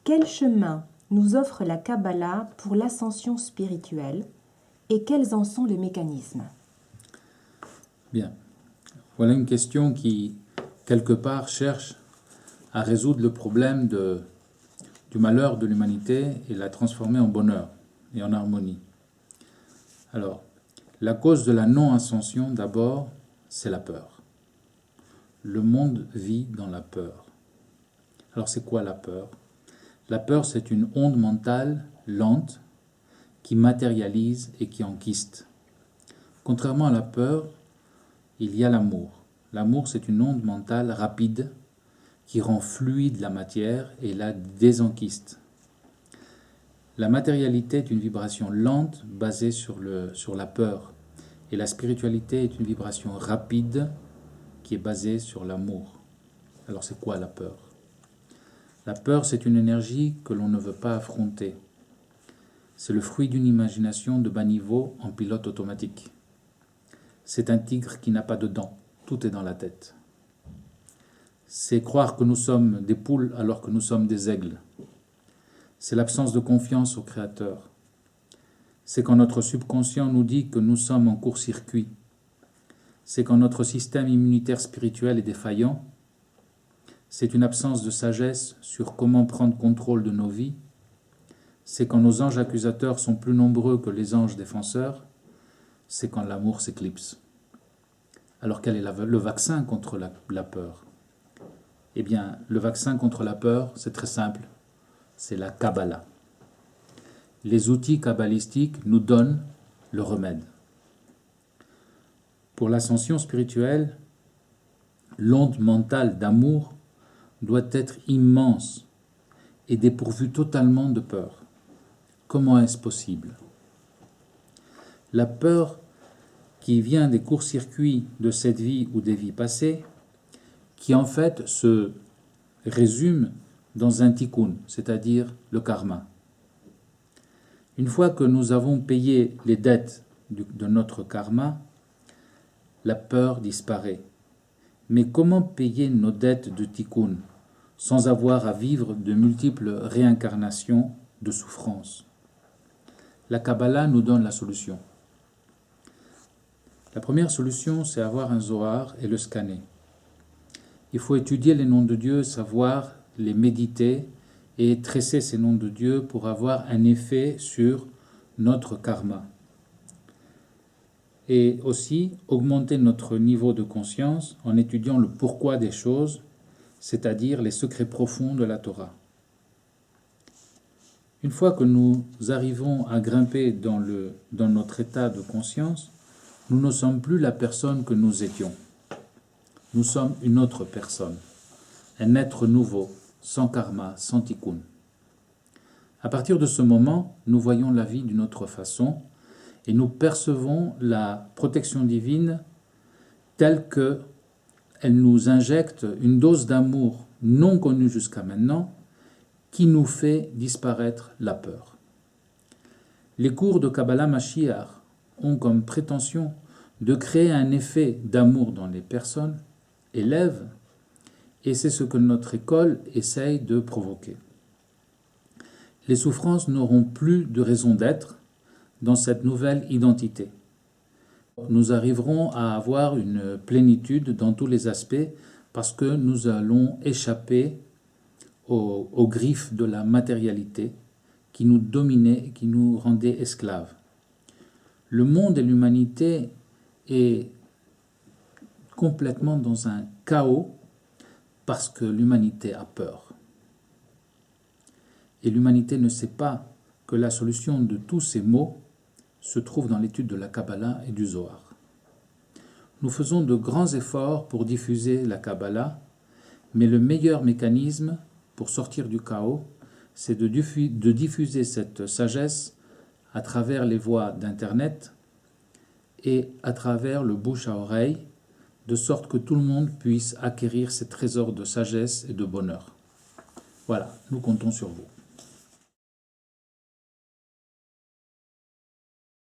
Quel chemin nous offre la Kabbalah pour l'ascension spirituelle et quels en sont les mécanismes? Bien. Voilà une question qui, quelque part, cherche à résoudre le problème du malheur de l'humanité et la transformer en bonheur et en harmonie. Alors, la cause de la non-ascension, d'abord, c'est la peur. Le monde vit dans la peur. Alors, c'est quoi la peur? La peur, c'est une onde mentale lente qui matérialise et qui enquiste. Contrairement à la peur, il y a l'amour. L'amour, c'est une onde mentale rapide qui rend fluide la matière et la désenquiste. La matérialité est une vibration lente basée sur la peur. Et la spiritualité est une vibration rapide qui est basée sur l'amour. Alors c'est quoi la peur? La peur, c'est une énergie que l'on ne veut pas affronter. C'est le fruit d'une imagination de bas niveau en pilote automatique. C'est un tigre qui n'a pas de dents. Tout est dans la tête. C'est croire que nous sommes des poules alors que nous sommes des aigles. C'est l'absence de confiance au Créateur. C'est quand notre subconscient nous dit que nous sommes en court-circuit. C'est quand notre système immunitaire spirituel est défaillant. C'est une absence de sagesse sur comment prendre contrôle de nos vies. C'est quand nos anges accusateurs sont plus nombreux que les anges défenseurs. C'est quand l'amour s'éclipse. Alors quel est le vaccin contre la peur? Eh bien, le vaccin contre la peur, c'est très simple. C'est la Kabbalah. Les outils kabbalistiques nous donnent le remède. Pour l'ascension spirituelle, l'onde mentale d'amour doit être immense et dépourvue totalement de peur. Comment est-ce possible? La peur qui vient des courts-circuits de cette vie ou des vies passées, qui en fait se résume dans un tikkun, c'est-à-dire le karma. Une fois que nous avons payé les dettes de notre karma, la peur disparaît. Mais comment payer nos dettes de tikkun sans avoir à vivre de multiples réincarnations de souffrance? La Kabbalah nous donne la solution. La première solution, c'est avoir un Zohar et le scanner. Il faut étudier les noms de Dieu, savoir les méditer et tresser ces noms de Dieu pour avoir un effet sur notre karma. Et aussi augmenter notre niveau de conscience en étudiant le pourquoi des choses, c'est-à-dire les secrets profonds de la Torah. Une fois que nous arrivons à grimper dans notre état de conscience, nous ne sommes plus la personne que nous étions. Nous sommes une autre personne, un être nouveau, sans karma, sans tikkun. À partir de ce moment, nous voyons la vie d'une autre façon et nous percevons la protection divine telle qu'elle nous injecte une dose d'amour non connue jusqu'à maintenant qui nous fait disparaître la peur. Les cours de Kabbalah Mashiach ont comme prétention de créer un effet d'amour dans les personnes, élèves, et c'est ce que notre école essaye de provoquer. Les souffrances n'auront plus de raison d'être dans cette nouvelle identité. Nous arriverons à avoir une plénitude dans tous les aspects parce que nous allons échapper aux griffes de la matérialité qui nous dominait et qui nous rendait esclaves. Le monde et l'humanité est complètement dans un chaos parce que l'humanité a peur. Et l'humanité ne sait pas que la solution de tous ces maux se trouve dans l'étude de la Kabbalah et du Zohar. Nous faisons de grands efforts pour diffuser la Kabbalah, mais le meilleur mécanisme pour sortir du chaos, c'est de diffuser cette sagesse à travers les voies d'Internet et à travers le bouche à oreille, de sorte que tout le monde puisse acquérir ces trésors de sagesse et de bonheur. Voilà, nous comptons sur vous.